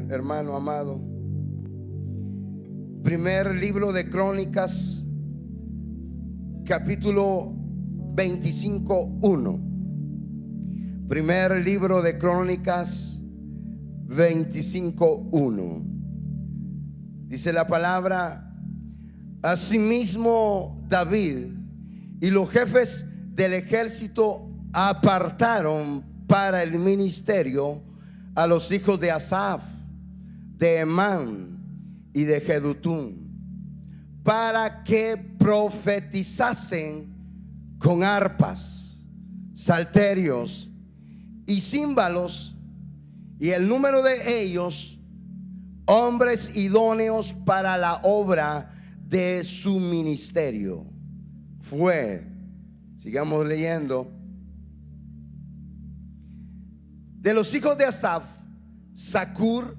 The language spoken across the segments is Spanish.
hermano amado. Primer libro de Crónicas, capítulo 25:1. Primer libro de Crónicas 25:1. Dice la palabra: asimismo David y los jefes del ejército apartaron para el ministerio a los hijos de Asaf, de Emán y de Jedutún, para que profetizasen con arpas, salterios y címbalos, y el número de ellos, hombres idóneos para la obra de su ministerio, fue, sigamos leyendo, de los hijos de Asaf, Zacur,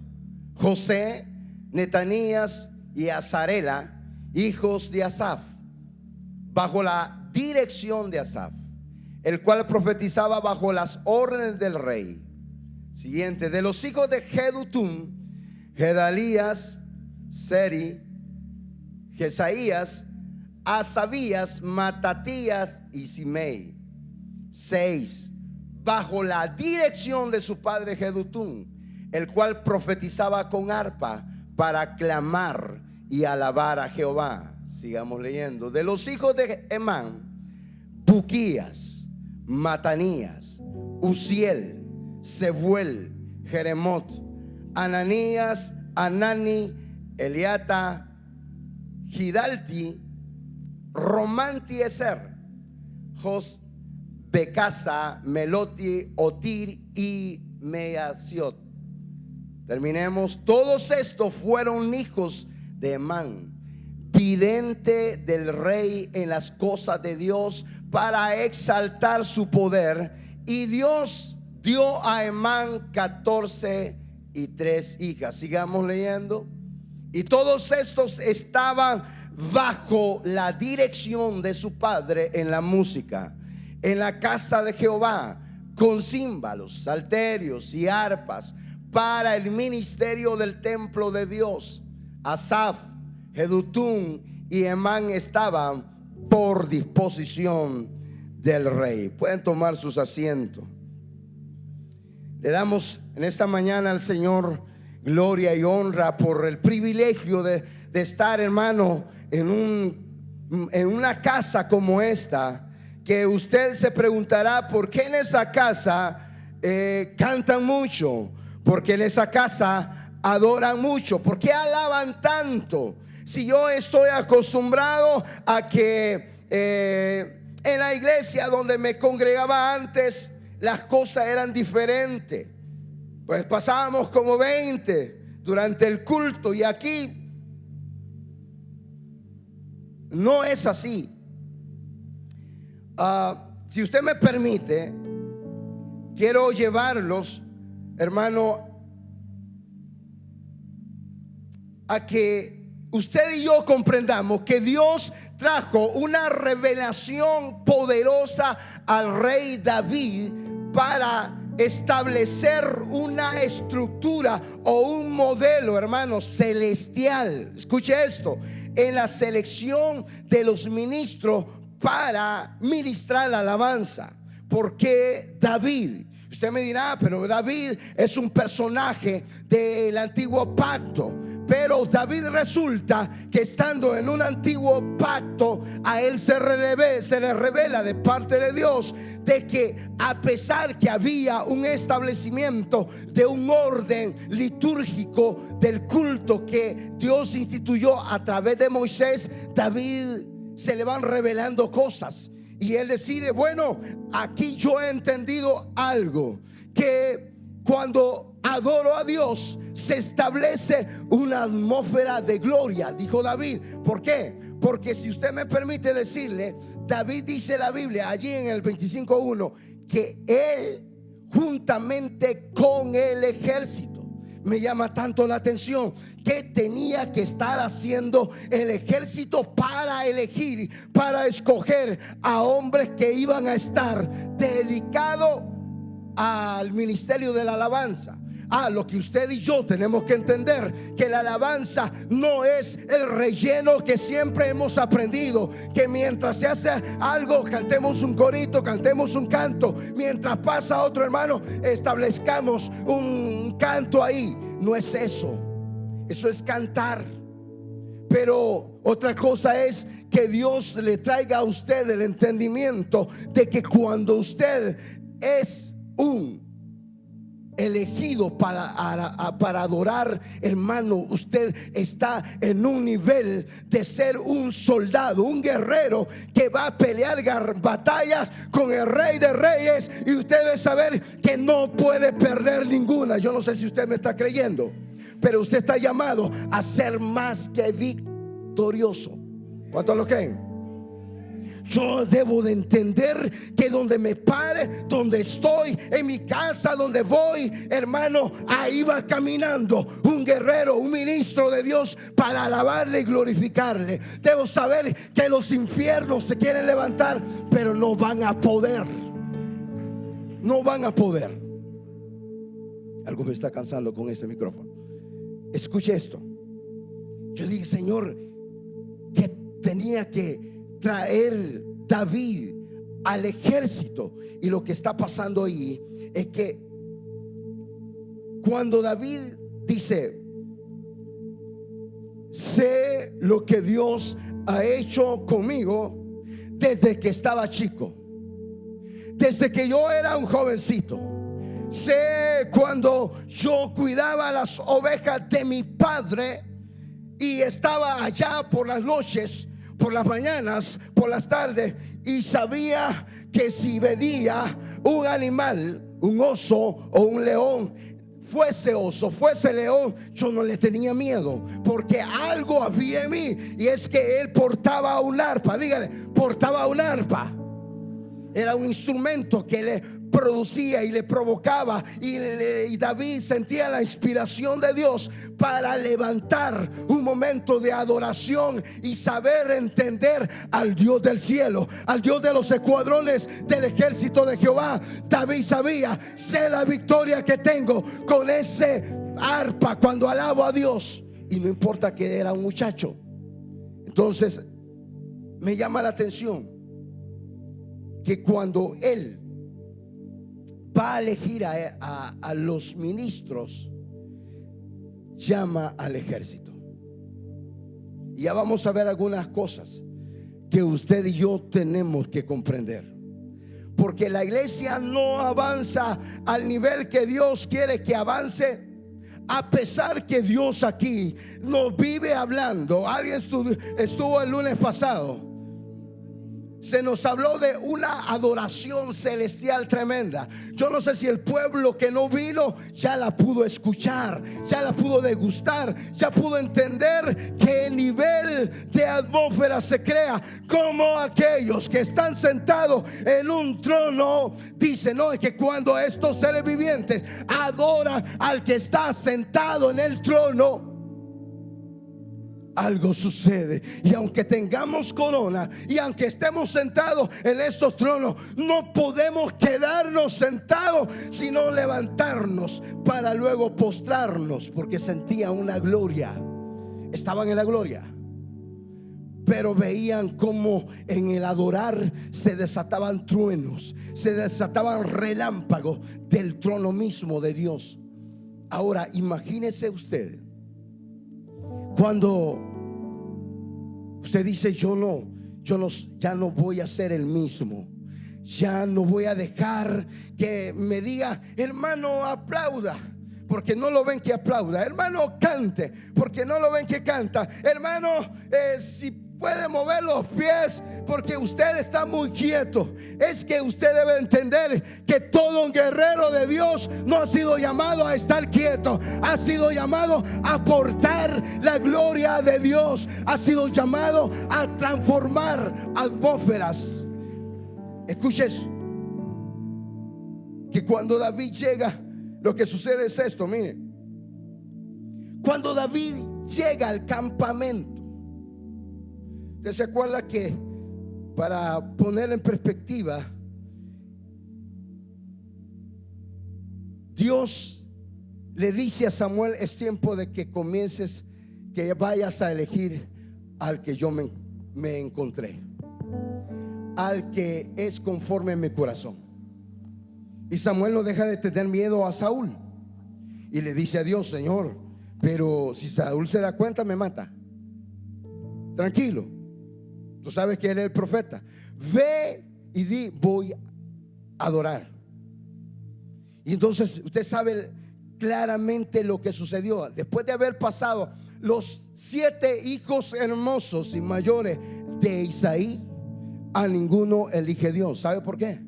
José, Netanías y Azarela, hijos de Asaf, bajo la dirección de Asaf, el cual profetizaba bajo las órdenes del rey. Siguiente: de los hijos de Jedutún, Gedalías, Seri, Jesaías, Asabías, Matatías y Simei. 6. Bajo la dirección de su padre Jedutún, el cual profetizaba con arpa para clamar y alabar a Jehová. Sigamos leyendo. De los hijos de Emán, Buquías, Matanías, Uziel, Sebuel, Jeremot, Ananías, Anani, Eliata, Gidalti, Romantieser, Becasa, Meloti, Otir y Measiot. Terminemos. Todos estos fueron hijos de Emán, vidente del rey en las cosas de Dios, para exaltar su poder. Y Dios dio a Emán 14 y 3 hijas. Sigamos leyendo. Y todos estos estaban bajo la dirección de su padre en la música, en la casa de Jehová, con címbalos, salterios y arpas, para el ministerio del templo de Dios. Asaf, Jedutún y Emán estaban por disposición del rey. Pueden tomar sus asientos. Le damos en esta mañana al Señor gloria y honra por el privilegio de estar, hermano, en una casa como esta. Que usted se preguntará: ¿por qué en esa casa cantan mucho? Porque en esa casa adoran mucho. ¿Por qué alaban tanto? Si yo estoy acostumbrado a que en la iglesia donde me congregaba antes, las cosas eran diferentes. Pues pasábamos como 20 durante el culto, y aquí no es así. Si usted me permite, quiero llevarlos, hermano, a que usted y yo comprendamos que Dios trajo una revelación poderosa al rey David para establecer una estructura o un modelo, hermano, celestial. Escuche esto: en la selección de los ministros para ministrar la alabanza. ¿Por qué David? Usted me dirá: pero David es un personaje del antiguo pacto. Pero David resulta que, estando en un antiguo pacto, a él se le revela de parte de Dios de que, a pesar que había un establecimiento de un orden litúrgico del culto que Dios instituyó a través de Moisés, David se le van revelando cosas, y él decide: bueno, aquí yo he entendido algo, que cuando adoro a Dios se establece una atmósfera de gloria, dijo David. ¿Por qué? Porque, si usted me permite decirle, David dice la Biblia allí en el 25:1 que él, juntamente con el ejército, me llama tanto la atención que tenía que estar haciendo el ejército para elegir, para escoger a hombres que iban a estar dedicados al ministerio de la alabanza, Lo que usted y yo tenemos que entender, que la alabanza no es el relleno que siempre hemos aprendido, que mientras se hace algo cantemos un corito, cantemos un canto, mientras pasa otro hermano establezcamos un canto ahí. No es eso, eso es cantar. Pero otra cosa es que Dios le traiga a usted el entendimiento de que cuando usted es un elegido para adorar, hermano, usted está en un nivel de ser un soldado, un guerrero que va a pelear batallas con el Rey de Reyes, y usted debe saber que no puede perder ninguna. Yo no sé si usted me está creyendo, pero usted está llamado a ser más que victorioso. ¿Cuántos lo creen? Yo debo de entender que donde me pare, donde estoy, en mi casa, donde voy, hermano, ahí va caminando un guerrero, un ministro de Dios para alabarle y glorificarle. Debo saber que los infiernos se quieren levantar, pero no van a poder. No van a poder. Algo me está cansando con este micrófono. Escuche esto. Yo dije, Señor, que tenía que traer David al ejército. Y lo que está pasando ahí es que cuando David dice: sé lo que Dios ha hecho conmigo desde que estaba chico, desde que yo era un jovencito. Sé cuando yo cuidaba las ovejas de mi padre y estaba allá por las noches, por las mañanas, por las tardes, y sabía que si venía un animal, un oso o un león, fuese oso, fuese león, yo no le tenía miedo, porque algo había en mí, y es que él portaba un arpa. Dígale, portaba un arpa. Era un instrumento que le producía y le provocaba, y David sentía la inspiración de Dios para levantar un momento de adoración y saber entender al Dios del cielo, al Dios de los escuadrones del ejército de Jehová. David sabía: sé la victoria que tengo con ese arpa cuando alabo a Dios, y no importa que era un muchacho. Entonces me llama la atención que cuando él va a elegir a los ministros, llama al ejército. Y ya vamos a ver algunas cosas que usted y yo tenemos que comprender, porque la iglesia no avanza al nivel que Dios quiere que avance, a pesar que Dios aquí nos vive hablando. Alguien estuvo el lunes pasado, se nos habló de una adoración celestial tremenda. Yo no sé si el pueblo que no vino ya la pudo escuchar, ya la pudo degustar, ya pudo entender qué nivel de atmósfera se crea, como aquellos que están sentados en un trono. Dicen: no, es que cuando estos seres vivientes adoran al que está sentado en el trono, algo sucede. Y aunque tengamos corona y aunque estemos sentados en estos tronos, no podemos quedarnos sentados, sino levantarnos para luego postrarnos, porque sentían una gloria. Estaban en la gloria, pero veían como en el adorar se desataban truenos, se desataban relámpagos del trono mismo de Dios. Ahora imagínese usted cuando usted dice: ya no voy a ser el mismo, ya no voy a dejar que me diga: hermano, aplauda, porque no lo ven que aplauda; hermano, cante, porque no lo ven que canta; hermano, si puede mover los pies, porque usted está muy quieto. Es que usted debe entender que todo un guerrero de Dios no ha sido llamado a estar quieto, ha sido llamado a aportar la gloria de Dios, ha sido llamado a transformar atmósferas. Escuche eso, que cuando David llega, lo que sucede es esto. Mire, cuando David llega al campamento, ¿usted se acuerda que, para poner en perspectiva, Dios le dice a Samuel: es tiempo de que comiences, que vayas a elegir al que yo me encontré, al que es conforme a mi corazón. Y Samuel no deja de tener miedo a Saúl y le dice a Dios: Señor, pero si Saúl se da cuenta me mata. Tranquilo, tú sabes que él es el profeta. Ve y di: voy a adorar. Y entonces usted sabe claramente lo que sucedió. Después de haber pasado los 7 hijos hermosos y mayores de Isaí, a ninguno elige Dios. ¿Sabe por qué?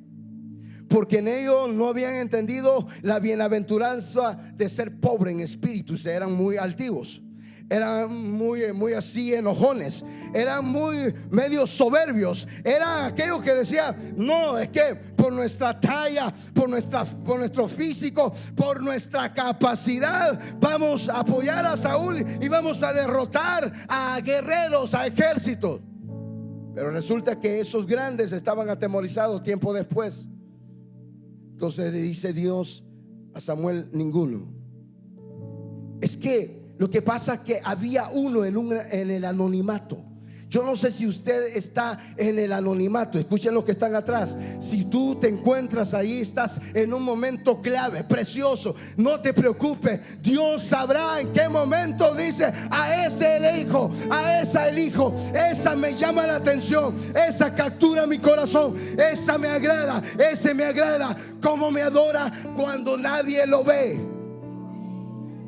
Porque en ellos no habían entendido la bienaventuranza de ser pobre en espíritu. Se eran muy altivos, eran muy así enojones, eran muy medio soberbios. Eran aquellos que decían: no, es que por nuestra talla, por nuestro físico, por nuestra capacidad, vamos a apoyar a Saúl y vamos a derrotar a guerreros, a ejércitos. Pero resulta que esos grandes estaban atemorizados tiempo después. Entonces le dice Dios a Samuel: ninguno. Es que lo que pasa es que había uno en el anonimato. Yo no sé si usted está en el anonimato. Escuchen los que están atrás. Si tú te encuentras ahí, estás en un momento clave, precioso, no te preocupes. Dios sabrá en qué momento dice: a ese elijo, a esa elijo, esa me llama la atención, esa captura mi corazón, esa me agrada, ese me agrada. Como me adora cuando nadie lo ve,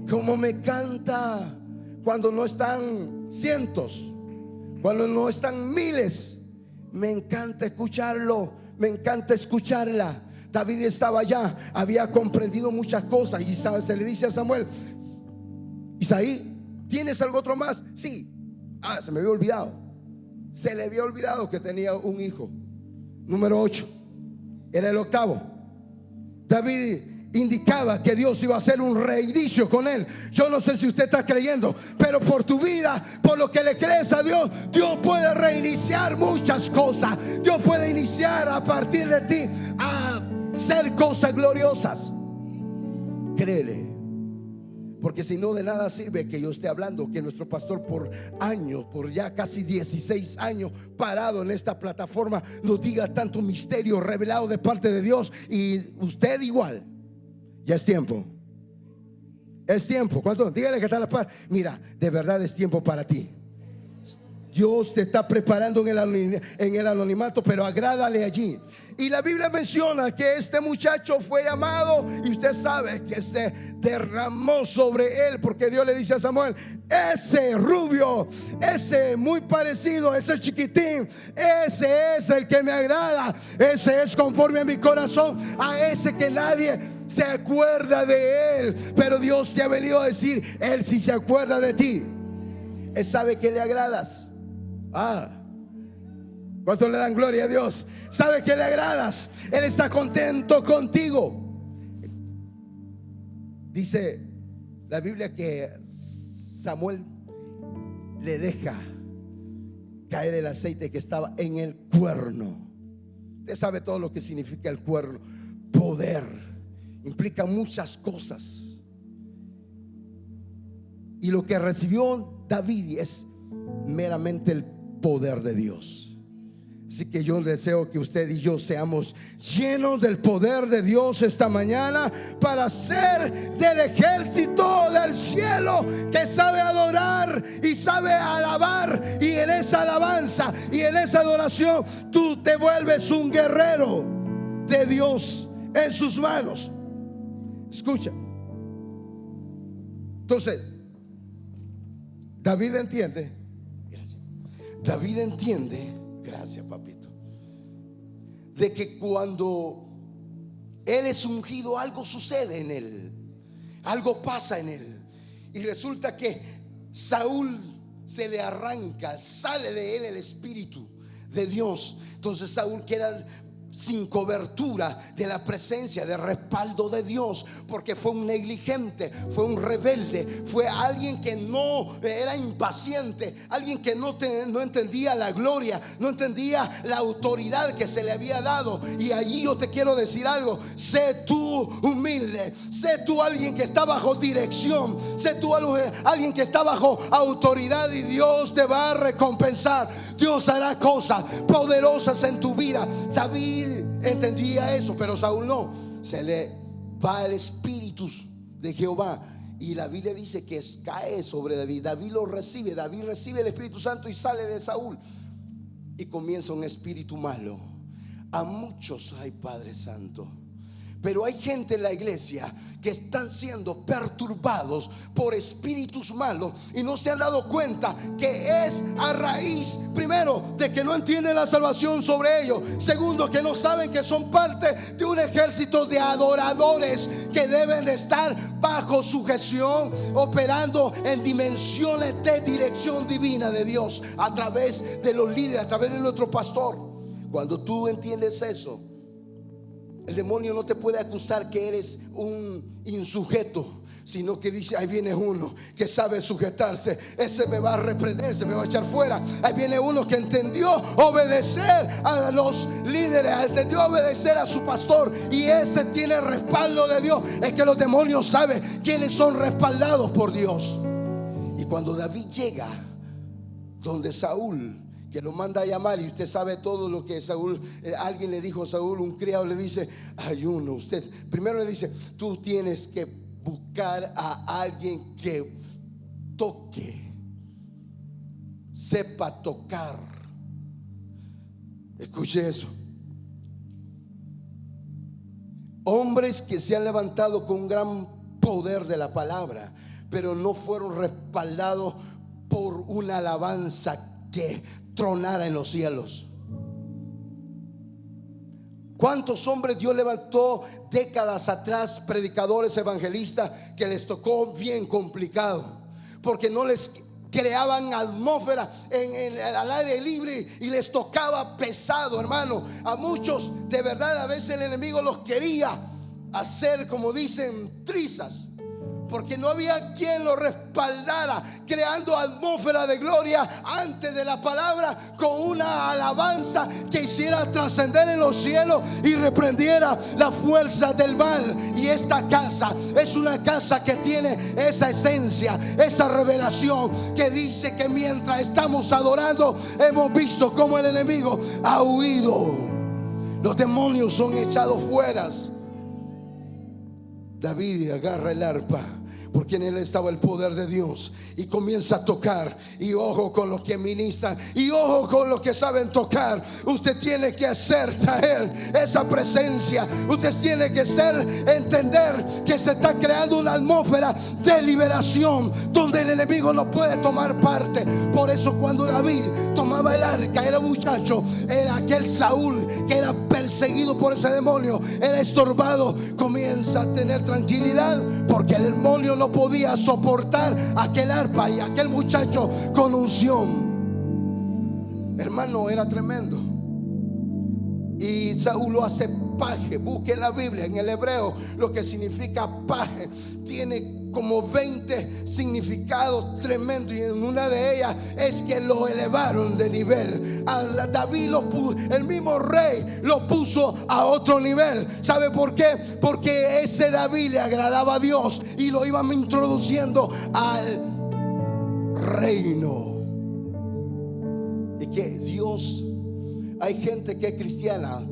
como me canta cuando no están cientos, cuando no están miles. Me encanta escucharlo, me encanta escucharla. David estaba allá, había comprendido muchas cosas. Y se le dice a Samuel: Isaí, ¿tienes algo otro más? Sí. Se me había olvidado. Se le había olvidado que tenía un hijo, número 8. Era el octavo. David indicaba que Dios iba a hacer un reinicio con él. Yo no sé si usted está creyendo, pero por tu vida, por lo que le crees a Dios, Dios puede reiniciar muchas cosas. Dios puede iniciar a partir de ti a hacer cosas gloriosas. Créele, porque si no, de nada sirve que yo esté hablando, que nuestro pastor por años, por ya casi 16 años parado en esta plataforma, nos diga tanto misterio revelado de parte de Dios, y usted igual. Ya es tiempo. Es tiempo. ¿Cuánto? Dígale que está a la par. Mira, de verdad es tiempo para ti. Dios te está preparando en el anonimato, pero agrádale allí. Y la Biblia menciona que este muchacho fue llamado, y usted sabe que se derramó sobre él, porque Dios le dice a Samuel: ese rubio, ese muy parecido, ese chiquitín, ese es el que me agrada, ese es conforme a mi corazón, a ese que nadie se acuerda de él, pero Dios te ha venido a decir: él sí se acuerda de ti. Él sabe que le agradas. ¿Cuántos le dan gloria a Dios? Sabe que le agradas. Él está contento contigo. Dice la Biblia que Samuel le deja caer el aceite que estaba en el cuerno. Usted sabe todo lo que significa el cuerno. Poder. Implica muchas cosas. Y lo que recibió David es meramente el poder de Dios. Así que yo deseo que usted y yo seamos llenos del poder de Dios esta mañana, para ser del ejército del cielo que sabe adorar y sabe alabar. Y en esa alabanza y en esa adoración tú te vuelves un guerrero de Dios en sus manos. Escucha. Entonces David entiende. David entiende, gracias papito, de que cuando él es ungido, algo sucede en él, algo pasa en él. Y resulta que Saúl se le arranca, sale de él el espíritu de Dios. Entonces Saúl queda sin cobertura de la presencia, de respaldo de Dios, porque fue un negligente, fue un rebelde, fue alguien que no era impaciente, alguien que no entendía la gloria, no entendía la autoridad que se le había dado. Y allí yo te quiero decir algo: sé tú humilde, sé tú alguien que está bajo dirección, sé tú alguien que está bajo autoridad, y Dios te va a recompensar. Dios hará cosas poderosas en tu vida. David entendía eso, pero Saúl no. Se le va el espíritu de Jehová, y la Biblia dice que cae sobre David. David lo recibe, David recibe el Espíritu Santo y sale de Saúl, y comienza un espíritu malo. A muchos, ay Padre Santo, pero hay gente en la iglesia que están siendo perturbados por espíritus malos y no se han dado cuenta que es a raíz, primero, de que no entienden la salvación sobre ellos. Segundo, que no saben que son parte de un ejército de adoradores que deben de estar bajo sujeción, operando en dimensiones de dirección divina de Dios a través de los líderes, a través de nuestro pastor. Cuando tú entiendes eso, el demonio no te puede acusar que eres un insujeto, sino que dice: ahí viene uno que sabe sujetarse, ese me va a reprender, se me va a echar fuera. Ahí viene uno que entendió obedecer a los líderes, entendió obedecer a su pastor, y ese tiene respaldo de Dios. Es que los demonios saben quiénes son respaldados por Dios. Y cuando David llega donde Saúl, que lo manda a llamar, y usted sabe todo lo que Saúl, alguien le dijo a Saúl, un criado le dice: ayuno. Usted primero le dice: tú tienes que buscar a alguien que toque, sepa tocar. Escuche eso. Hombres que se han levantado con un gran poder de la palabra, pero no fueron respaldados por una alabanza que tronara en los cielos. ¿Cuántos hombres Dios levantó décadas atrás, predicadores, evangelistas, que les tocó bien complicado, porque no les creaban atmósfera al aire libre, y les tocaba pesado, hermano? A muchos de verdad a veces el enemigo los quería hacer, como dicen, trizas, porque no había quien lo respaldara, creando atmósfera de gloria antes de la palabra, con una alabanza que hiciera trascender en los cielos y reprendiera la fuerza del mal. Y esta casa es una casa que tiene esa esencia, esa revelación, que dice que mientras estamos adorando, hemos visto cómo el enemigo ha huido, los demonios son echados fuera. David agarra el arpa, porque en él estaba el poder de Dios, y comienza a tocar. Y ojo con los que ministran, y ojo con los que saben tocar. Usted tiene que traer esa presencia. Usted tiene que entender que se está creando una atmósfera de liberación, donde el enemigo no puede tomar parte. Por eso cuando David tomaba el arca, era un muchacho, era aquel Saúl que era perseguido por ese demonio, era estorbado, comienza a tener tranquilidad, porque el demonio no podía soportar aquel arpa y aquel muchacho con unción. Hermano, era tremendo. Y Saúl lo hace paje. Busque en la Biblia, en el hebreo, lo que significa paje. Tiene como 20 significados tremendos, y en una de ellas es que lo elevaron de nivel. A David el mismo rey lo puso a otro nivel. ¿Sabe por qué? Porque ese David le agradaba a Dios y lo iban introduciendo al reino. Y que Dios, hay gente que es cristiana,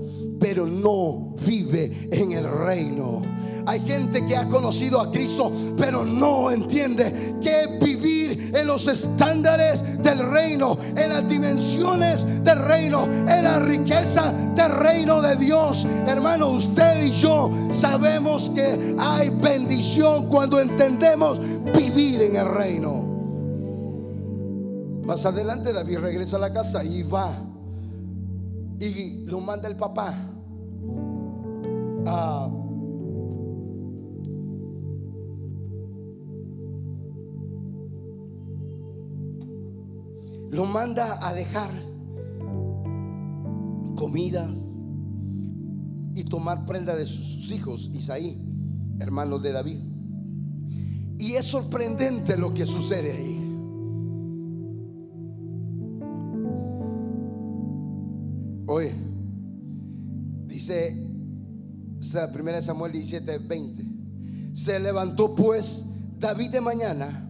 pero no vive en el reino. Hay gente que ha conocido a Cristo, pero no entiende que es vivir en los estándares del reino, en las dimensiones del reino, en la riqueza del reino de Dios. Hermano, usted y yo sabemos que hay bendición cuando entendemos vivir en el reino. Más adelante David regresa a la casa y va, y lo manda el papá lo manda a dejar comida, y tomar prenda de sus hijos, Isaí, hermanos de David. Y es sorprendente lo que sucede ahí. Oye, dice 1 Samuel 17:20: se levantó pues David de mañana,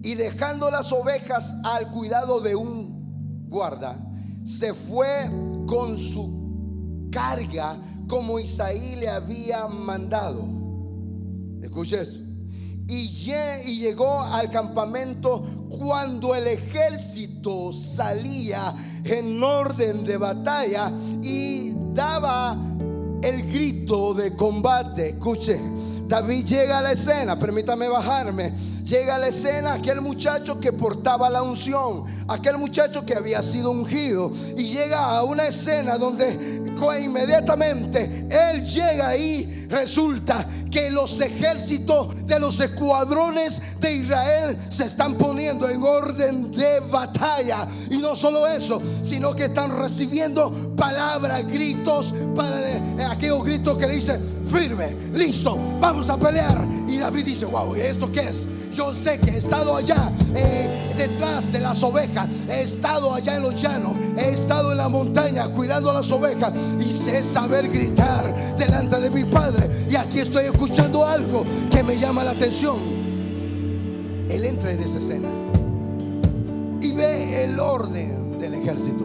y dejando las ovejas al cuidado de un guarda, se fue con su carga como Isaí le había mandado. Escuche esto. Y llegó al campamento cuando el ejército salía en orden de batalla y daba el grito de combate. Escuche, David llega a la escena, permítame bajarme. Llega a la escena aquel muchacho que portaba la unción, aquel muchacho que había sido ungido, y llega a una escena donde inmediatamente él llega y resulta que los ejércitos de los escuadrones de Israel se están poniendo en orden de batalla. Y no solo eso, sino que están recibiendo palabras, gritos, aquellos gritos que le dicen: firme, listo, vamos a pelear. Y David dice: wow, ¿esto qué es? Yo sé que he estado allá detrás de las ovejas, he estado allá en los llanos, he estado en la montaña cuidando a las ovejas, y sé saber gritar delante de mi Padre. Y aquí estoy escuchando algo que me llama la atención. Él entra en esa escena y ve el orden del ejército.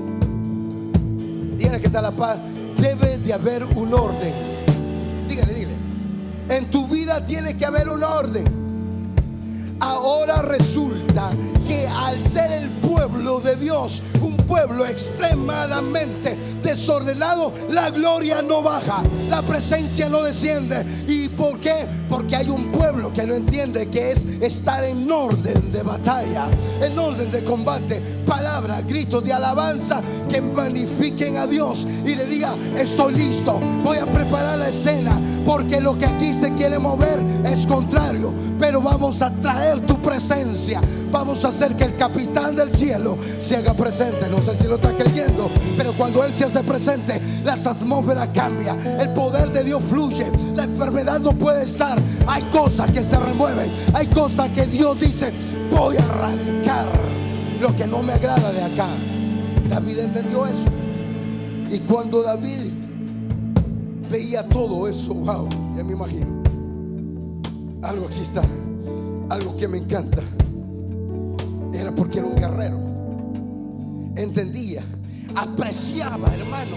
Dígale que está a la paz: debe de haber un orden. Dígale, en tu vida tiene que haber un orden. Ahora resulta que al ser el pueblo de Dios un pueblo extremadamente desordenado, la gloria no baja, la presencia no desciende. ¿Y por qué? Porque hay un pueblo que no entiende que es estar en orden de batalla, en orden de combate. Palabras, gritos de alabanza que magnifiquen a Dios y le diga: estoy listo, voy a preparar la escena, porque lo que aquí se quiere mover es contrario, pero vamos a traer tu presencia. Vamos a hacer que el capitán del cielo se haga presente. No sé si lo está creyendo, pero cuando Él se hace presente, las atmósferas cambian, el poder de Dios fluye, la enfermedad no puede estar. Hay cosas que se remueven, hay cosas que Dios dice: voy a arrancar lo que no me agrada de acá. David entendió eso, y cuando David veía todo eso, wow, ya me imagino algo. Aquí está algo que me encanta. Era porque era un guerrero, entendía, apreciaba, hermano.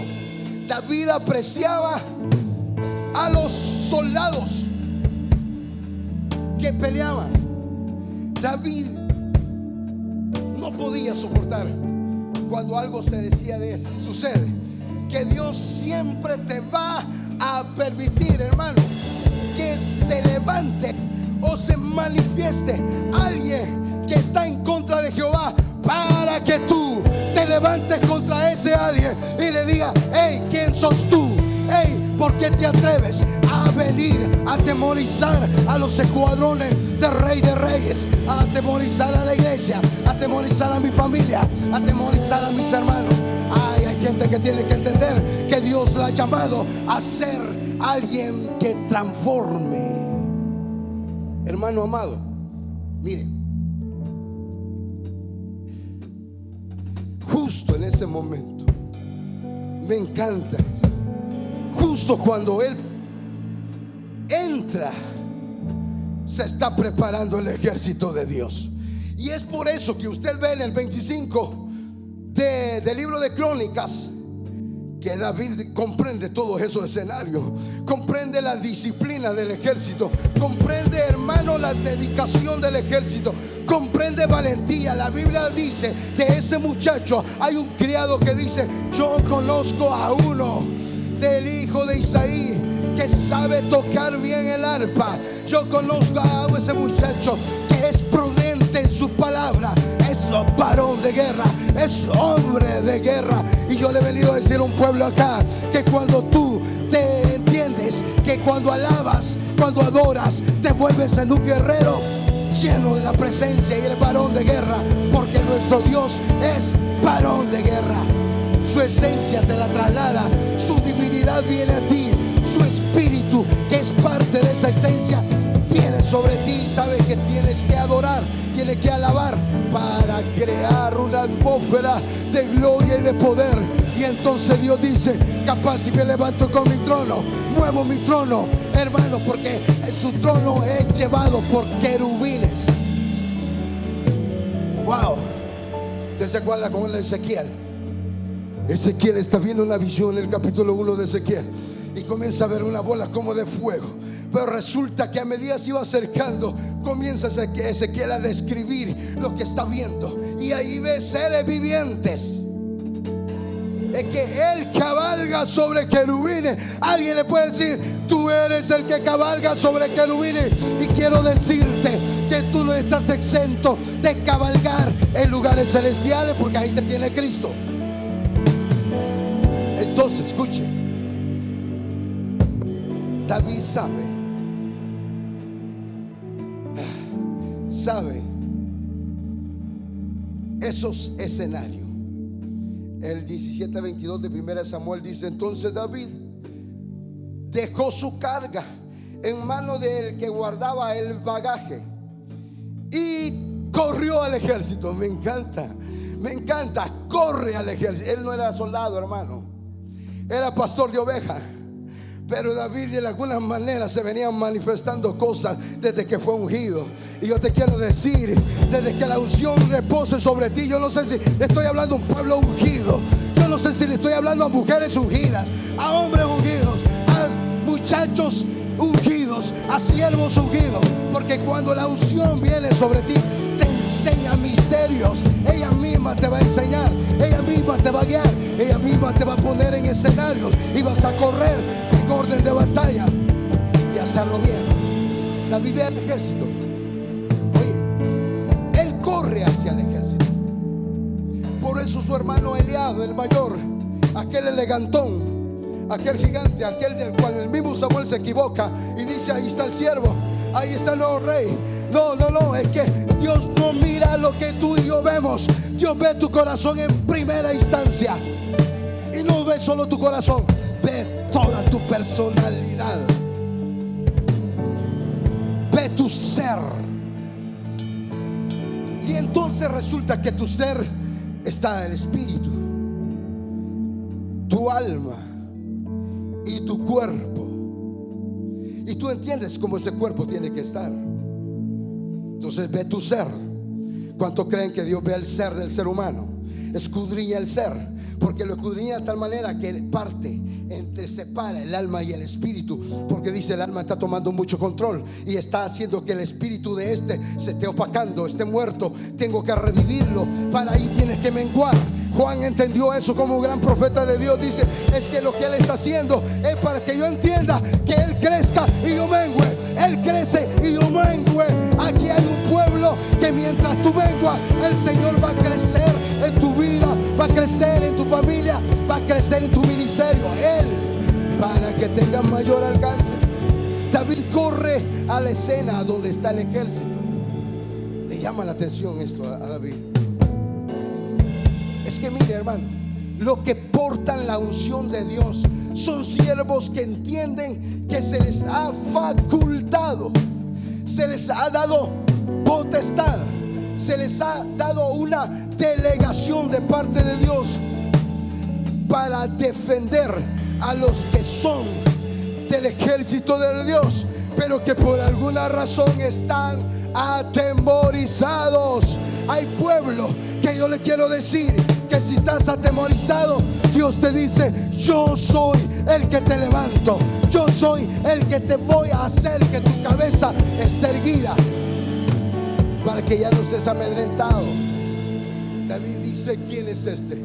David apreciaba a los soldados que peleaban. David no podía soportar cuando algo se decía de eso. Sucede que Dios siempre te va a permitir, hermano, que se levante o se manifieste alguien que está en contra de Jehová, para que tú te levantes contra ese alguien y le diga: hey, ¿quién sos tú? Hey, ¿por qué te atreves a venir a atemorizar a los escuadrones del Rey de Reyes, a atemorizar a la iglesia, a atemorizar a mi familia, a atemorizar a mis hermanos? Ay, hay gente que tiene que entender que Dios la ha llamado a ser alguien que transforme. Hermano amado, mire, justo en ese momento, me encanta, justo cuando Él entra, se está preparando el ejército de Dios. Y es por eso que usted ve en el 25 del libro de Crónicas que David comprende todos esos escenarios, comprende la disciplina del ejército, comprende, hermano, la dedicación del ejército, comprende valentía. La Biblia dice de ese muchacho, hay un criado que dice: yo conozco a uno del hijo de Isaí que sabe tocar bien el arpa. Yo conozco a ese muchacho que es prudente en su palabra, es varón de guerra, es hombre de guerra. Y yo le he venido a decir a un pueblo acá que cuando tú te entiendes, que cuando alabas, cuando adoras, te vuelves en un guerrero lleno de la presencia y el varón de guerra, porque nuestro Dios es varón de guerra. Su esencia te la traslada, su divinidad viene a ti. su espíritu, que es parte de esa esencia, viene sobre ti y sabe que tienes que adorar, tienes que alabar para crear una atmósfera de gloria y de poder. Y entonces Dios dice: capaz si me levanto con mi trono, muevo mi trono, hermano, porque su trono es llevado por querubines. Wow. ¿Usted se acuerda con Ezequiel? Ezequiel está viendo una visión en el capítulo 1 de Ezequiel y comienza a ver una bola como de fuego. Pero resulta que a medida se iba acercando, comienza Ezequiel a describir lo que está viendo. Y ahí ve seres vivientes. Es que él cabalga sobre querubines. Alguien le puede decir: tú eres el que cabalga sobre querubines. Y quiero decirte que tú no estás exento de cabalgar en lugares celestiales, porque ahí te tiene Cristo. Entonces, escuche, David sabe esos escenarios. El 17:22 de 1 Samuel dice: entonces David dejó su carga en manos del que guardaba el bagaje y corrió al ejército. Me encanta, corre al ejército. Él no era soldado, hermano, era pastor de ovejas. Pero David, de alguna manera, se venían manifestando cosas desde que fue ungido. Y yo te quiero decir, desde que la unción repose sobre ti, yo no sé si le estoy hablando a un pueblo ungido, yo no sé si le estoy hablando a mujeres ungidas, a hombres ungidos, a muchachos ungidos, a siervos ungidos. Porque cuando la unción viene sobre ti, te enseña misterios. Ella misma te va a enseñar, ella misma te va a guiar, ella misma te va a poner en escenarios y vas a correr en orden de batalla y hacerlo bien. David ve al ejército. Oye, él corre hacia el ejército. Por eso su hermano Eliab, el mayor, aquel elegantón, aquel gigante, aquel del cual el mismo Samuel se equivoca y dice: ahí está el siervo, ahí está el nuevo rey. No, es que Dios no mira lo que tú y yo vemos. Dios ve tu corazón en primera instancia. Y no ve solo tu corazón, ve toda tu personalidad, ve tu ser. Y entonces resulta que tu ser está el espíritu, tu alma y tu cuerpo. Y tú entiendes cómo ese cuerpo tiene que estar. Entonces ve tu ser. ¿Cuánto creen que Dios ve el ser del ser humano? Escudriña el ser, porque lo escudriña de tal manera que parte, separa el alma y el espíritu. Porque dice: el alma está tomando mucho control y está haciendo que el espíritu de se esté opacando, esté muerto. Tengo que revivirlo, para ahí tienes que menguar. Juan entendió eso como un gran profeta de Dios. Dice: es que lo que Él está haciendo es para que yo entienda que Él crezca y yo mengue. Él crece y yo mengue. Aquí hay un pueblo que mientras tú menguas, el Señor va a crecer en tu vida, va a crecer en tu familia, va a crecer en tu ministerio. Él, para que tengas mayor alcance. David corre a la escena donde está el ejército. Le llama la atención esto a David. Es que mire, hermano, lo que portan la unción de Dios son siervos que entienden que se les ha facultado, se les ha dado potestad, se les ha dado una delegación de parte de Dios para defender a los que son del ejército de Dios, pero que por alguna razón están atemorizados. Hay pueblo que yo le quiero decir que si estás atemorizado, Dios te dice: yo soy el que te levanto, yo soy el que te voy a hacer que tu cabeza esté erguida, para que ya no estés amedrentado. David dice: ¿quién es este?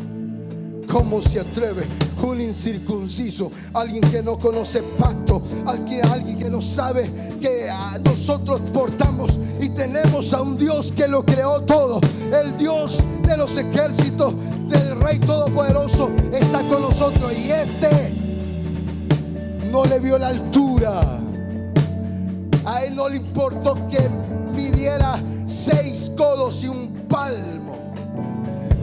¿Cómo se atreve un incircunciso, alguien que no conoce pacto, alguien que no sabe que nosotros portamos y tenemos a un Dios que lo creó todo? El Dios de los ejércitos, del Rey Todopoderoso, está con nosotros. Y no le vio la altura. A él no le importó que midiera 6 codos y un palmo.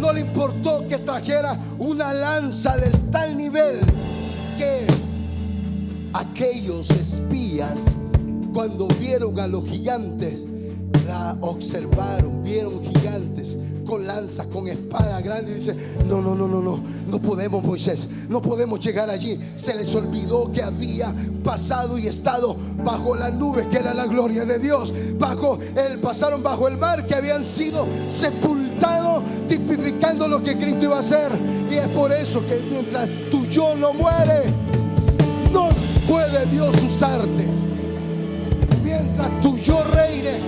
No le importó que trajera una lanza del tal nivel que aquellos espías, cuando vieron a los gigantes, la observaron, vieron gigantes con lanza, con espada grande, y dice: no podemos, Moisés, no podemos llegar allí. Se les olvidó que había pasado y estado bajo la nube, que era la gloria de Dios. Pasaron bajo el mar, que habían sido sepultados, tipificando lo que Cristo iba a hacer. Y es por eso que mientras tu yo no muere, no puede Dios usarte. Mientras tu yo reine,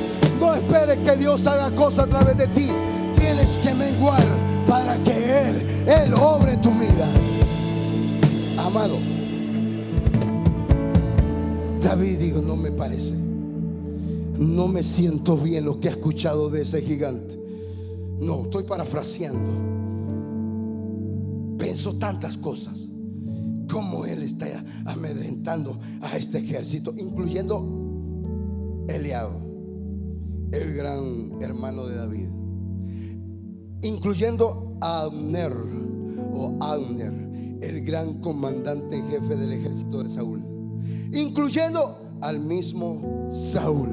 no esperes que Dios haga cosas a través de ti. Tienes que menguar para que Él obre en tu vida. Amado, David dijo: no me parece, no me siento bien lo que he escuchado de ese gigante. No, estoy parafraseando. Pienso tantas cosas, como él está amedrentando a este ejército, incluyendo Eliab, el gran hermano de David, incluyendo a Abner, el gran comandante en jefe del ejército de Saúl, incluyendo al mismo Saúl.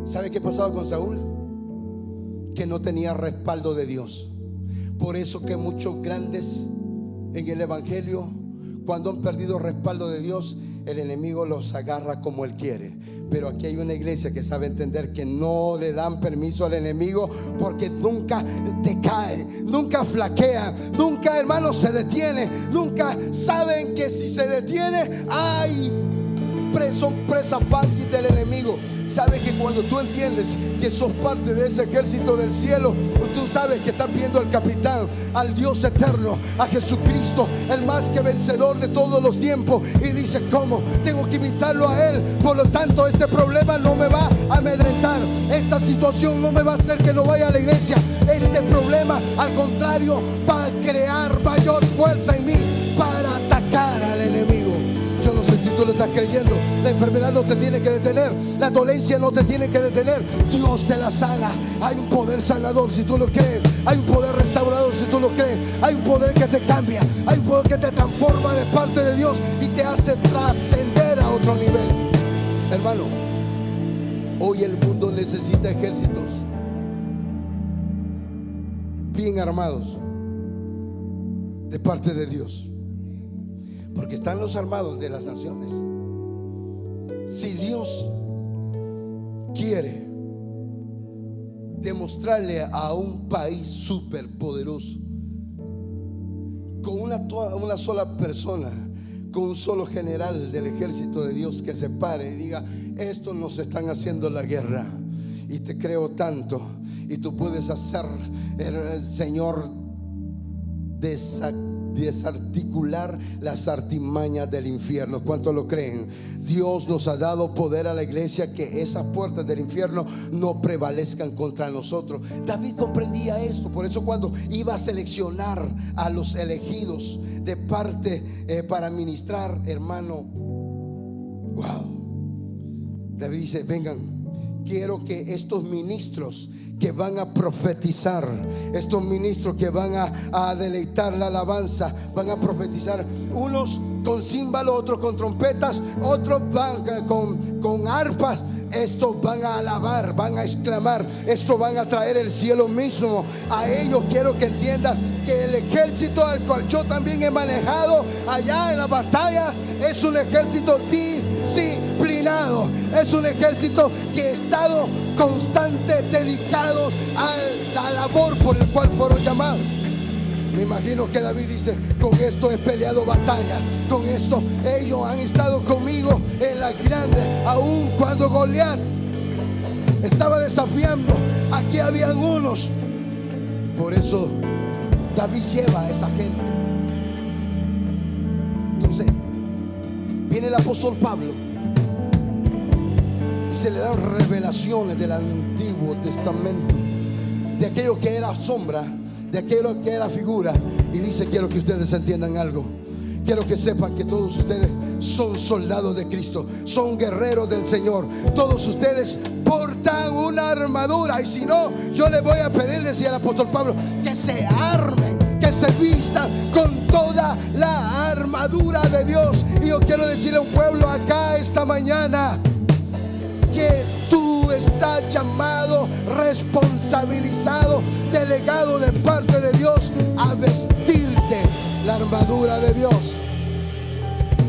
¿Sabe qué pasaba con Saúl? Que no tenía respaldo de Dios. Por eso que muchos grandes en el evangelio, cuando han perdido respaldo de Dios, el enemigo los agarra como él quiere. Pero aquí hay una iglesia que sabe entender que no le dan permiso al enemigo, porque nunca te cae, nunca flaquea, nunca, hermano, se detiene. Nunca saben que si se detiene, son presa fácil del enemigo. Sabes que cuando tú entiendes que sos parte de ese ejército del cielo, tú sabes que estás viendo al capitán, al Dios eterno, a Jesucristo, el más que vencedor de todos los tiempos. Y dices: ¿cómo? Tengo que imitarlo a Él. Por lo tanto, este problema no me va a amedrentar. Esta situación no me va a hacer que no vaya a la iglesia. Este problema, al contrario, va a crear mayor fuerza en mí para atacar al enemigo. Yo no sé si tú lo estás creyendo. La enfermedad no te tiene que detener, la dolencia no te tiene que detener. Dios te la sana. Hay un poder sanador si tú lo crees. Hay un poder restaurador si tú lo crees. Hay un poder que te cambia. Hay un poder que te transforma de parte de Dios y te hace trascender a otro nivel. Hermano, hoy el mundo necesita ejércitos bien armados de parte de Dios, porque están los armados de las naciones. Si Dios quiere demostrarle a un país superpoderoso, con una sola persona, con un solo general del ejército de Dios que se pare y diga: estos nos están haciendo la guerra y te creo tanto, y tú puedes hacer, el Señor, desarticular las artimañas del infierno. ¿Cuántos lo creen? Dios nos ha dado poder a la iglesia, que esas puertas del infierno no prevalezcan contra nosotros. David comprendía esto. Por eso cuando iba a seleccionar a los elegidos de parte para ministrar, hermano, David dice: vengan, quiero que estos ministros que van a profetizar, estos ministros que van a deleitar la alabanza, van a profetizar, unos con címbalos, otros con trompetas, otros van con arpas. Estos van a alabar, van a exclamar, estos van a traer el cielo mismo. A ellos quiero que entiendas que el ejército al cual yo también he manejado allá en la batalla es un ejército disciplinado, es un ejército que ha estado constante, dedicados a la labor por la cual fueron llamados. Me imagino que David dice: con esto he peleado batalla, con esto ellos han estado conmigo en la grande, aun cuando Goliat estaba desafiando, aquí habían unos. Por eso David lleva a esa gente. Entonces viene el apóstol Pablo y se le dan revelaciones del Antiguo Testamento, de aquello que era sombra, de aquello que era figura, y dice: quiero que ustedes entiendan algo. Quiero que sepan que todos ustedes son soldados de Cristo, son guerreros del Señor. Todos ustedes portan una armadura, y si no, yo les voy a pedir, decía el apóstol Pablo, que se armen, que que se vistan con toda la armadura de Dios. Y yo quiero decirle a un pueblo acá esta mañana que tú estás llamado, responsabilizado, delegado de parte de Dios a vestirte la armadura de Dios.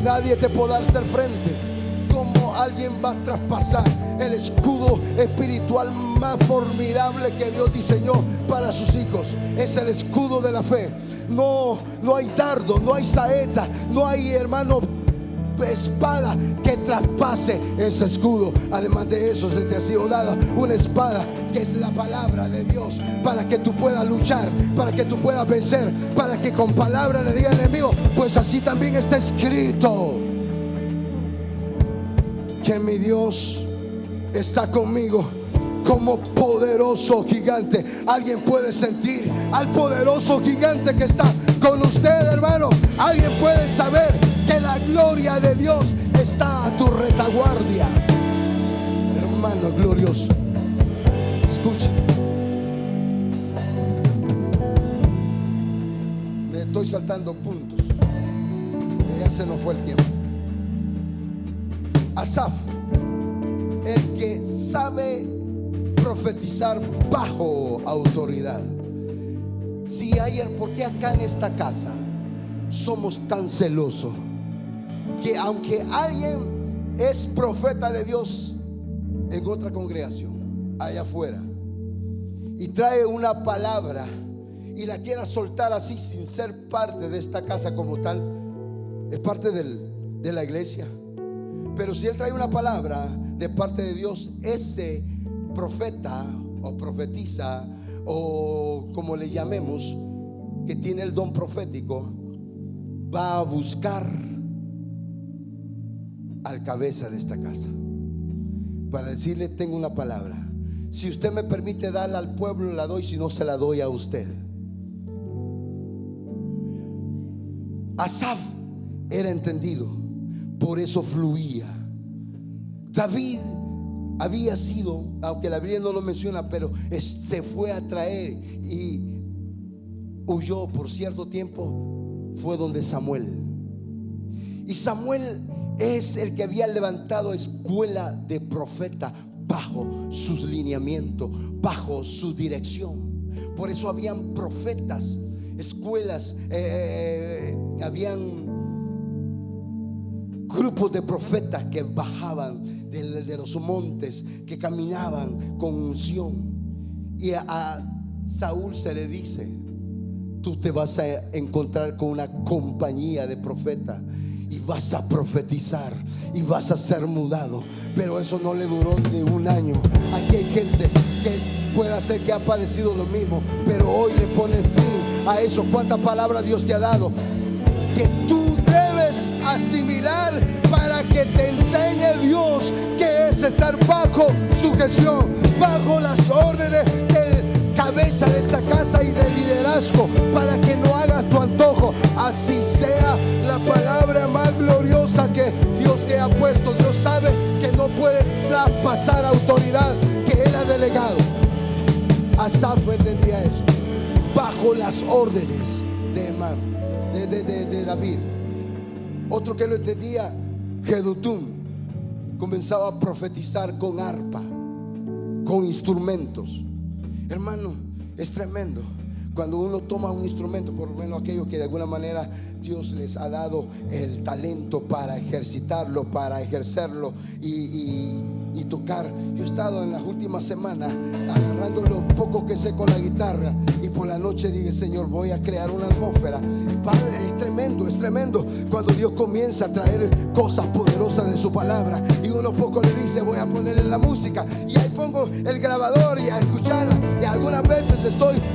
Nadie te podrá hacer frente. ¿Cómo alguien va a traspasar el escudo espiritual más formidable que Dios diseñó para sus hijos? Es el escudo de la fe. No hay dardo, no hay saeta, no hay, hermano, espada que traspase ese escudo. Además de eso, se te ha sido dada una espada que es la palabra de Dios, para que tú puedas luchar, para que tú puedas vencer, para que con palabra le diga al enemigo: pues así también está escrito, que mi Dios está conmigo como poderoso gigante. Alguien puede sentir al poderoso gigante que está con usted, hermano. Alguien puede saber que la gloria de Dios está a tu retaguardia, hermano glorioso. Escucha, me estoy saltando puntos, ya se nos fue el tiempo. Asaf, el que sabe profetizar bajo autoridad. Si hay, ¿por qué acá en esta casa somos tan celosos? Que aunque alguien es profeta de Dios en otra congregación allá afuera y trae una palabra y la quiera soltar así sin ser parte de esta casa como tal, es parte de la iglesia. Pero si él trae una palabra de parte de Dios, ese profeta o profetiza, o como le llamemos, que tiene el don profético, va a buscar al cabeza de esta casa para decirle: tengo una palabra, si usted me permite darla al pueblo, la doy; si no, se la doy a usted. Asaf era entendido, por eso fluía. David había sido, aunque la Biblia no lo menciona, pero se fue a traer y huyó por cierto tiempo. Fue donde Samuel, y Samuel es el que había levantado escuela de profeta bajo sus lineamientos, bajo su dirección. Por eso habían profetas, escuelas, habían grupos de profetas que bajaban de los montes, que caminaban con unción. Y a Saúl se le dice: tú te vas a encontrar con una compañía de profetas y vas a profetizar y vas a ser mudado. Pero eso no le duró ni un año. Aquí hay gente que puede ser que ha padecido lo mismo, pero hoy le pone fin a eso. ¿Cuántas palabras Dios te ha dado que tú debes asimilar para que te enseñe Dios que es estar bajo sujeción, bajo las órdenes del cabeza de esta casa y del liderazgo, para que no hagas tu antojo? Así sea la palabra más gloriosa que Dios te ha puesto. Dios sabe que no puede traspasar autoridad que Él ha delegado. Asaf entendía eso, bajo las órdenes de David. Otro que lo entendía, Jedutún, comenzaba a profetizar con arpa, con instrumentos. Hermano, es tremendo cuando uno toma un instrumento, por lo menos aquellos que de alguna manera Dios les ha dado el talento para ejercitarlo, para ejercerlo y tocar. Yo he estado en las últimas semanas agarrando lo poco que sé con la guitarra, y por la noche dije: Señor, voy a crear una atmósfera. Y Padre, es tremendo cuando Dios comienza a traer cosas poderosas de su palabra, y uno poco le dice: voy a poner en la música, y ahí pongo el grabador y a escucharla. Y algunas veces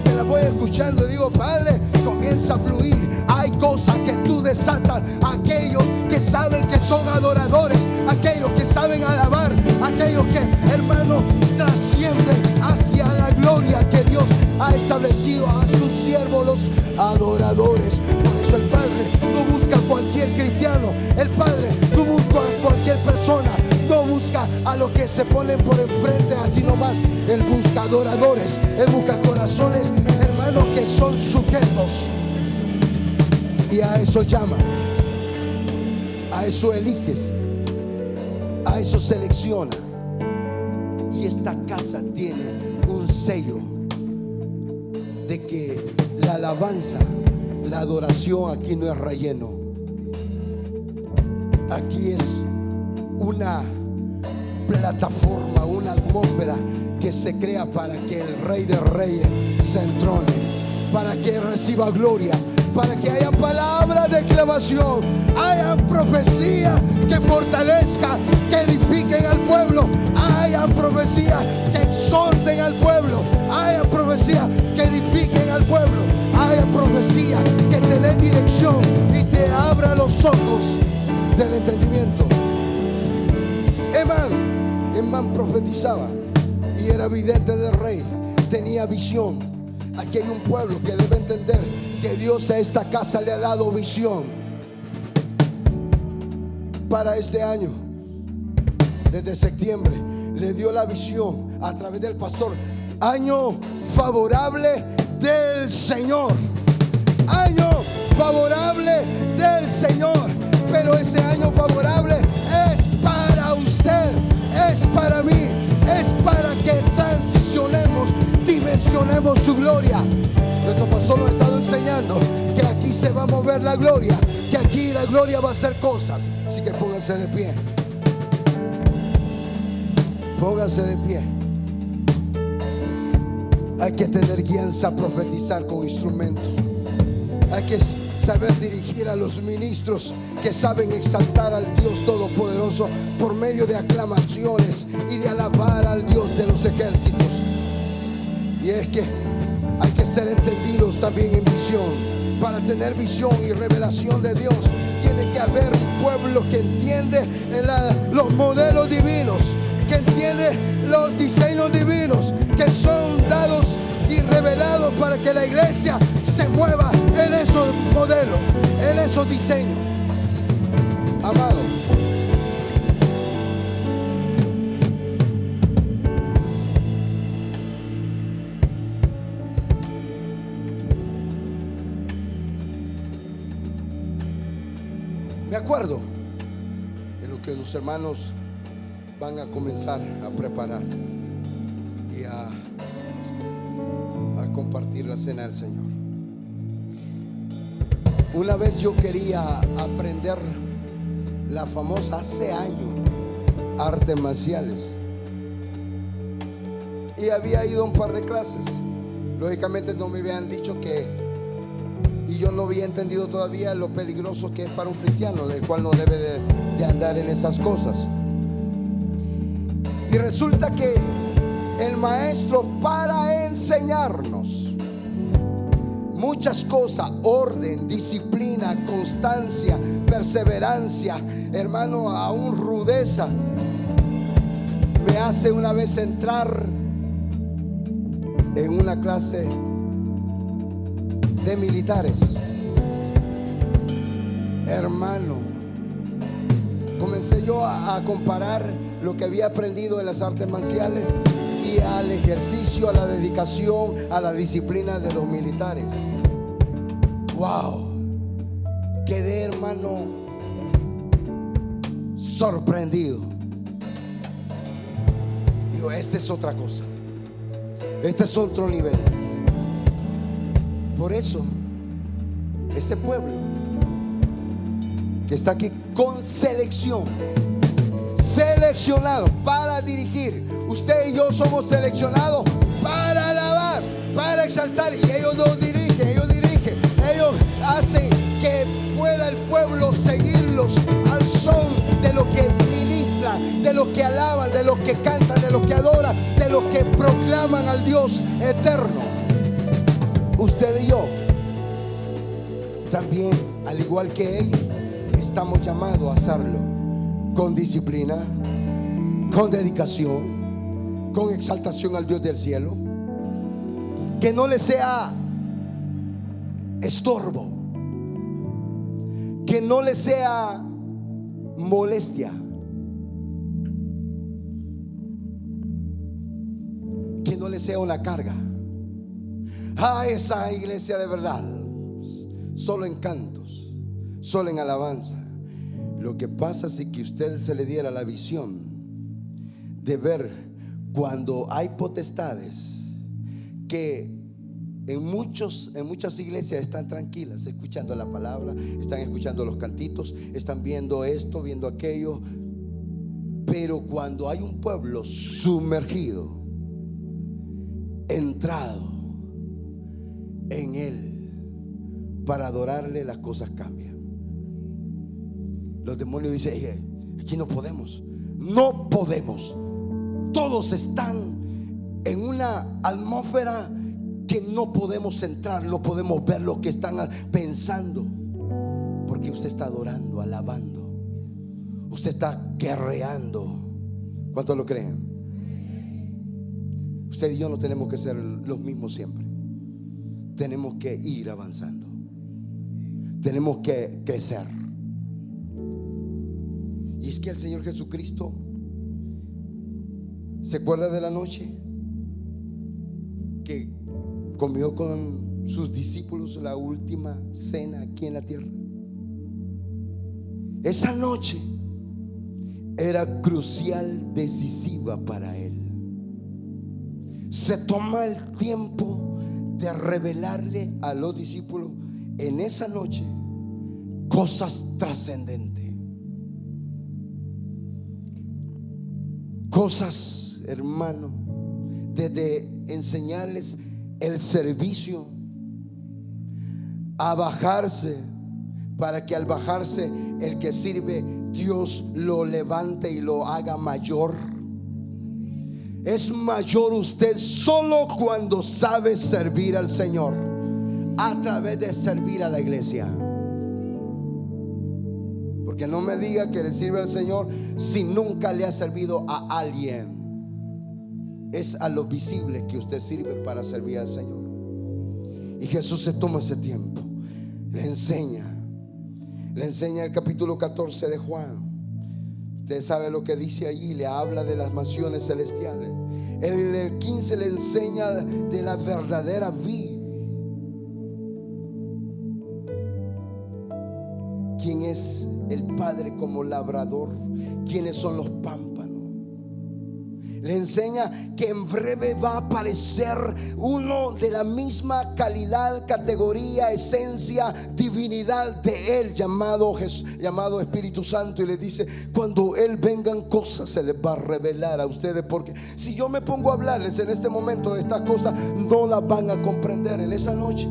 me la voy escuchando y digo: Padre, comienza a fluir. Hay cosas que tú desatas. Aquellos que saben que son adoradores, aquellos que saben alabar, aquellos que, hermano, trascienden hacia la gloria que Dios ha establecido a sus siervos, los adoradores. Por eso el Padre no busca a cualquier cristiano. El Padre no busca a cualquier persona, no busca a los que se ponen por enfrente así nomás. Él busca adoradores, Él busca corazones, hermanos, que son sujetos Y a eso llama, a eso eliges, a eso selecciona. Y esta casa tiene un sello de que la alabanza, la adoración aquí no es relleno. Aquí es una plataforma, una atmósfera que se crea para que el Rey de Reyes se entrone, para que reciba gloria, para que haya palabras de exclamación, haya profecía que fortalezca, que edifiquen al pueblo, haya profecía que exhorten al pueblo, haya profecía que edifiquen al pueblo, haya profecía que te dé dirección y te abra los ojos del entendimiento. Emán profetizaba y era vidente del rey, tenía visión. Aquí hay un pueblo que debe entender que Dios a esta casa le ha dado visión para este año. Desde septiembre le dio la visión a través del pastor. Año favorable del Señor, año favorable del Señor. Pero ese año favorable es para usted, es para mí, es para que transicionemos, dimensionemos su gloria. Nuestro pastor nos ha estado enseñando que aquí se va a mover la gloria, que aquí la gloria va a hacer cosas. Así que pónganse de pie, pónganse de pie. Hay que tener guianza, profetizar con instrumentos. Hay que saber dirigir a los ministros que saben exaltar al Dios Todopoderoso por medio de aclamaciones y de alabar al Dios de los ejércitos. Y es que hay que ser entendidos también en visión. Para tener visión y revelación de Dios, tiene que haber un pueblo que entiende los modelos divinos, que entiende los diseños divinos que son dados y revelados para que la iglesia se mueva en esos modelos, en esos diseños. Amado, me acuerdo en lo que los hermanos van a comenzar a preparar y a compartir la cena del Señor. Una vez yo quería aprender la famosa, hace años, artes marciales, y había ido a un par de clases. Lógicamente no me habían dicho que, y yo no había entendido todavía lo peligroso que es para un cristiano, del cual no debe de andar en esas cosas. Y resulta que el maestro, para enseñarnos muchas cosas, orden, disciplina, constancia, perseverancia, hermano, aún rudeza, me hace una vez entrar en una clase de militares. Hermano, comencé yo a comparar lo que había aprendido en las artes marciales y al ejercicio, a la dedicación, a la disciplina de los militares. Wow, quedé, hermano, sorprendido. Digo, esta es otra cosa, este es otro nivel. Por eso este pueblo que está aquí con selección, seleccionado para dirigir. Usted y yo somos seleccionados para alabar, para exaltar. Y ellos no dirigen, ellos hacen que pueda el pueblo seguirlos al son de lo que ministran, de lo que alaban, de lo que cantan, de lo que adoran, de lo que proclaman al Dios eterno. Usted y yo también, al igual que ellos, estamos llamados a hacerlo con disciplina, con dedicación, con exaltación al Dios del cielo. Que no le sea estorbo, que no le sea molestia, que no le sea una carga. Esa iglesia de verdad, solo en cantos, solo en alabanza. Lo que pasa es que usted se le diera la visión de ver cuando hay potestades que en muchas iglesias están tranquilas, escuchando la palabra, están escuchando los cantitos, están viendo esto, viendo aquello. Pero cuando hay un pueblo sumergido, entrado en Él para adorarle, las cosas cambian. Los demonios dicen: aquí no podemos. No podemos. Todos están en una atmósfera que no podemos entrar, no podemos ver lo que están pensando, porque usted está adorando, alabando, usted está guerreando. ¿Cuántos lo creen? Usted y yo no tenemos que ser los mismos siempre. Tenemos que ir avanzando, tenemos que crecer. Y es que el Señor Jesucristo, ¿se acuerda de la noche que comió con sus discípulos la última cena aquí en la tierra? Esa noche era crucial, decisiva para Él. Se toma el tiempo de revelarle a los discípulos en esa noche cosas trascendentes, cosas, hermano, desde enseñarles el servicio, a bajarse, para que al bajarse el que sirve, Dios lo levante y lo haga mayor. Es mayor usted solo cuando sabe servir al Señor, a través de servir a la iglesia. Porque no me diga que le sirve al Señor si nunca le ha servido a alguien. Es a lo visible que usted sirve para servir al Señor. Y Jesús se toma ese tiempo, le enseña el capítulo 14 de Juan. Usted sabe lo que dice allí, le habla de las mansiones celestiales. En el 15 le enseña de la verdadera vid. ¿Quién es el Padre como labrador? ¿Quiénes son los pámpanos? Le enseña que en breve va a aparecer uno de la misma calidad, categoría, esencia, divinidad de Él, llamado Espíritu Santo. Y le dice: cuando Él vengan cosas se les va a revelar a ustedes, porque si yo me pongo a hablarles en este momento de estas cosas, no las van a comprender en esa noche.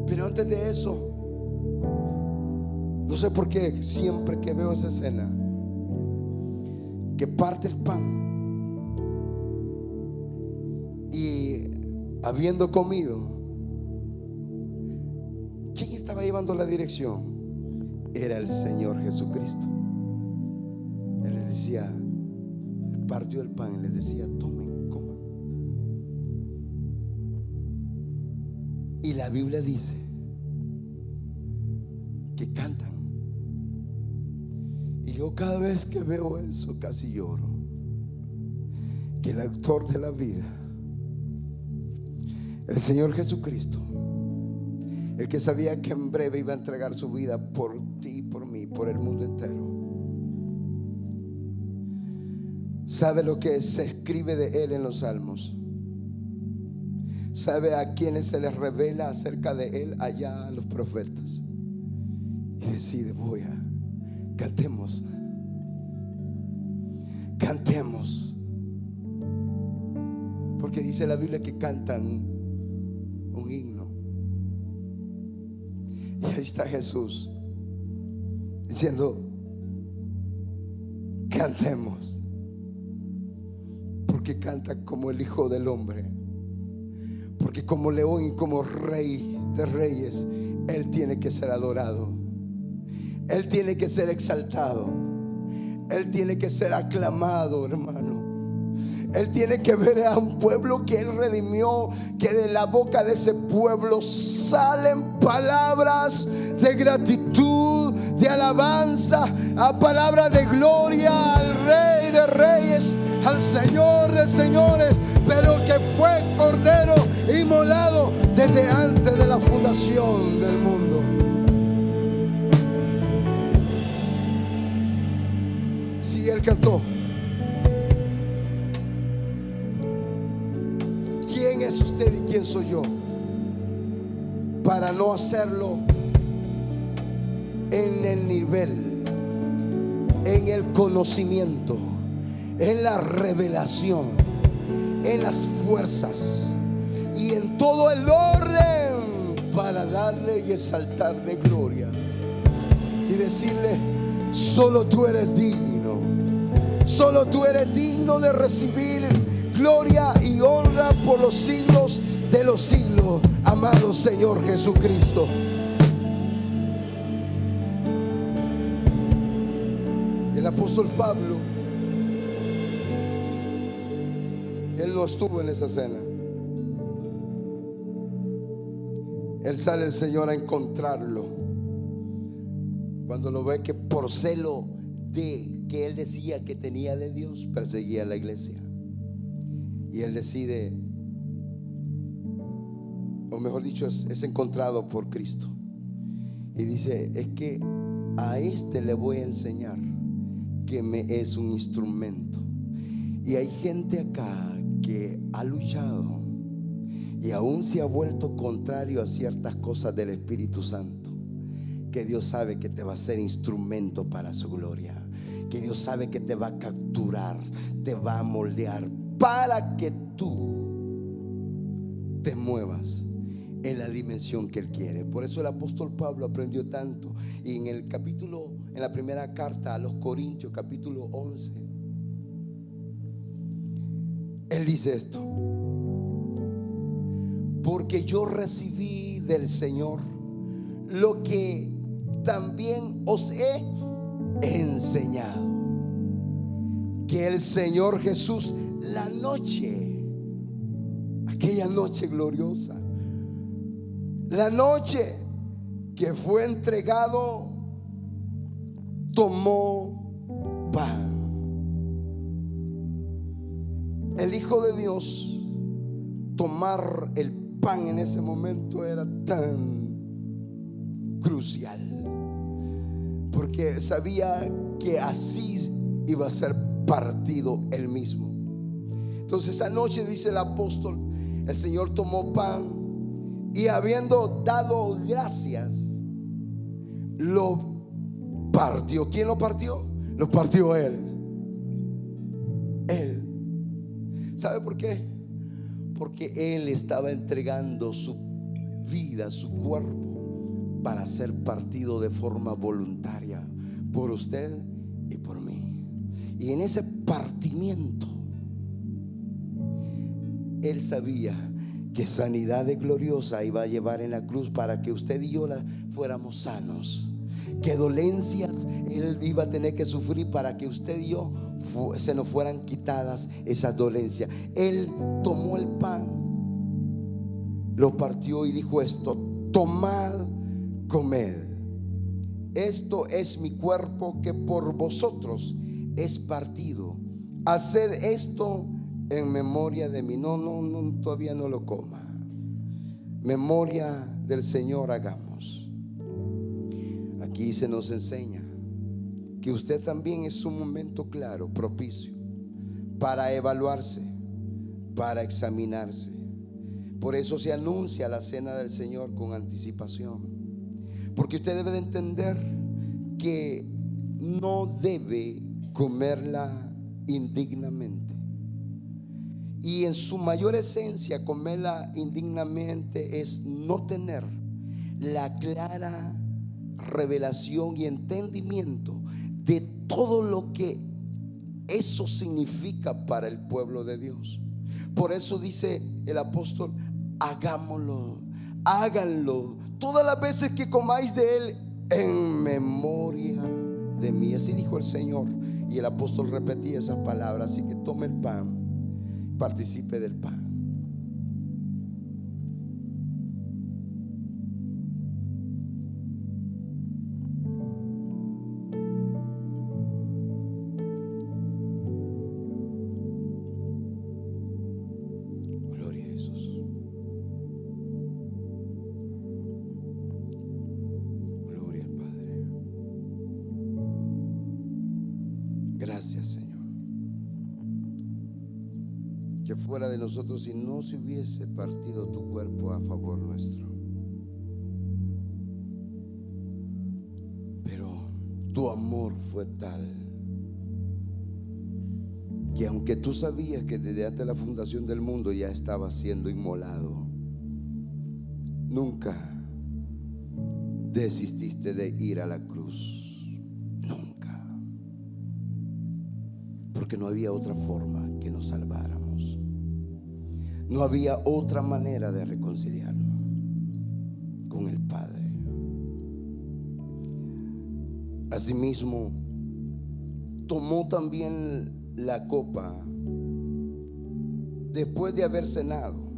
Pero antes de eso, no sé por qué siempre que veo esa escena, que parte el pan y habiendo comido, ¿quién estaba llevando la dirección? Era el Señor Jesucristo. Él les decía, partió el pan y les decía: tomen, coman. Y la Biblia dice que cantan. Y yo cada vez que veo eso casi lloro. Que el autor de la vida, el Señor Jesucristo, el que sabía que en breve iba a entregar su vida por ti, por mí, por el mundo entero, sabe lo que se escribe de Él en los salmos, sabe a quienes se les revela acerca de Él allá a los profetas, y decide: cantemos, porque dice la Biblia que cantan un himno. Y ahí está Jesús diciendo: cantemos, porque canta como el Hijo del Hombre, porque como león y como Rey de Reyes, Él tiene que ser adorado, Él tiene que ser exaltado, Él tiene que ser aclamado, hermano. Él tiene que ver a un pueblo que Él redimió, que de la boca de ese pueblo salen palabras de gratitud, de alabanza, a palabras de gloria al Rey de Reyes, al Señor de Señores, pero que fue Cordero inmolado desde antes de la fundación del mundo. Y él cantó: ¿quién es usted y quién soy yo para no hacerlo en el nivel, en el conocimiento, en la revelación, en las fuerzas y en todo el orden, para darle y exaltarle gloria y decirle: solo tú eres digno, solo tú eres digno de recibir gloria y honra por los siglos de los siglos, amado Señor Jesucristo. El apóstol Pablo, él no estuvo en esa cena. Él sale el Señor a encontrarlo cuando lo ve que por celo de que él decía que tenía de Dios, perseguía a la iglesia. Y él decide, o mejor dicho, es encontrado por Cristo. Y dice: es que a este le voy a enseñar que me es un instrumento. Y hay gente acá que ha luchado y aún se ha vuelto contrario a ciertas cosas del Espíritu Santo, que Dios sabe que te va a ser instrumento para su gloria, que Dios sabe que te va a capturar, te va a moldear para que tú te muevas en la dimensión que Él quiere. Por eso el apóstol Pablo aprendió tanto. Y en el capítulo, en la primera carta a los Corintios, capítulo 11, él dice esto: porque yo recibí del Señor lo que también os he enseñado, que el Señor Jesús, la noche, aquella noche gloriosa, la noche que fue entregado, tomó pan. El Hijo de Dios, tomar el pan en ese momento era tan crucial, porque sabía que así iba a ser partido él mismo. Entonces esa noche, dice el apóstol, el Señor tomó pan y, habiendo dado gracias, lo partió. ¿Quién lo partió? Lo partió Él. Él. ¿Sabe por qué? Porque Él estaba entregando su vida, su cuerpo, para ser partido de forma voluntaria por usted y por mí. Y en ese partimiento Él sabía que sanidad de gloriosa iba a llevar en la cruz para que usted y yo fuéramos sanos, que dolencias Él iba a tener que sufrir para que usted y yo se nos fueran quitadas esas dolencias. Él tomó el pan, lo partió y dijo esto: tomad, comed, esto es mi cuerpo que por vosotros es partido, haced esto en memoria de mí. No, todavía no lo coma. Memoria del Señor hagamos. Aquí se nos enseña que usted también es un momento claro, propicio para evaluarse, para examinarse. Por eso se anuncia la cena del Señor con anticipación, porque usted debe de entender que no debe comerla indignamente. Y en su mayor esencia, comerla indignamente es no tener la clara revelación y entendimiento de todo lo que eso significa para el pueblo de Dios. Por eso dice el apóstol: hagámoslo, háganlo todas las veces que comáis de él en memoria de mí. Así dijo el Señor, y el apóstol repetía esas palabras. Así que tome el pan, participe del pan. Gloria a Jesús. Gloria al Padre. Gracias, fuera de nosotros si no se hubiese partido tu cuerpo a favor nuestro. Pero tu amor fue tal que aunque tú sabías que desde antes de la fundación del mundo ya estaba siendo inmolado, nunca desististe de ir a la cruz. Nunca. Porque no había otra forma que nos salváramos. No había otra manera de reconciliarnos con el Padre. Asimismo, tomó también la copa después de haber cenado,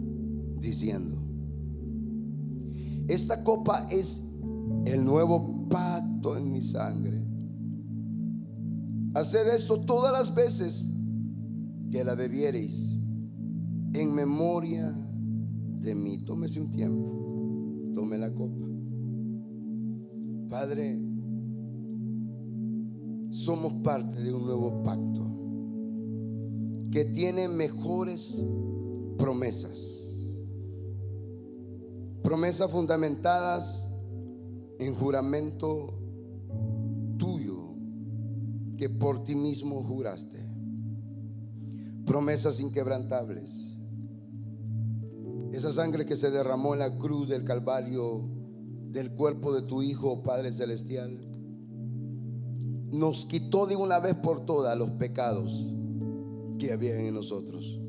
diciendo: esta copa es el nuevo pacto en mi sangre. Haced esto todas las veces que la bebiereis en memoria de mí. Tómese un tiempo, tome la copa. Padre, somos parte de un nuevo pacto que tiene mejores promesas. Promesas fundamentadas en juramento tuyo que por ti mismo juraste. Promesas inquebrantables. Esa sangre que se derramó en la cruz del Calvario, del cuerpo de tu Hijo, Padre Celestial, nos quitó de una vez por todas los pecados que había en nosotros.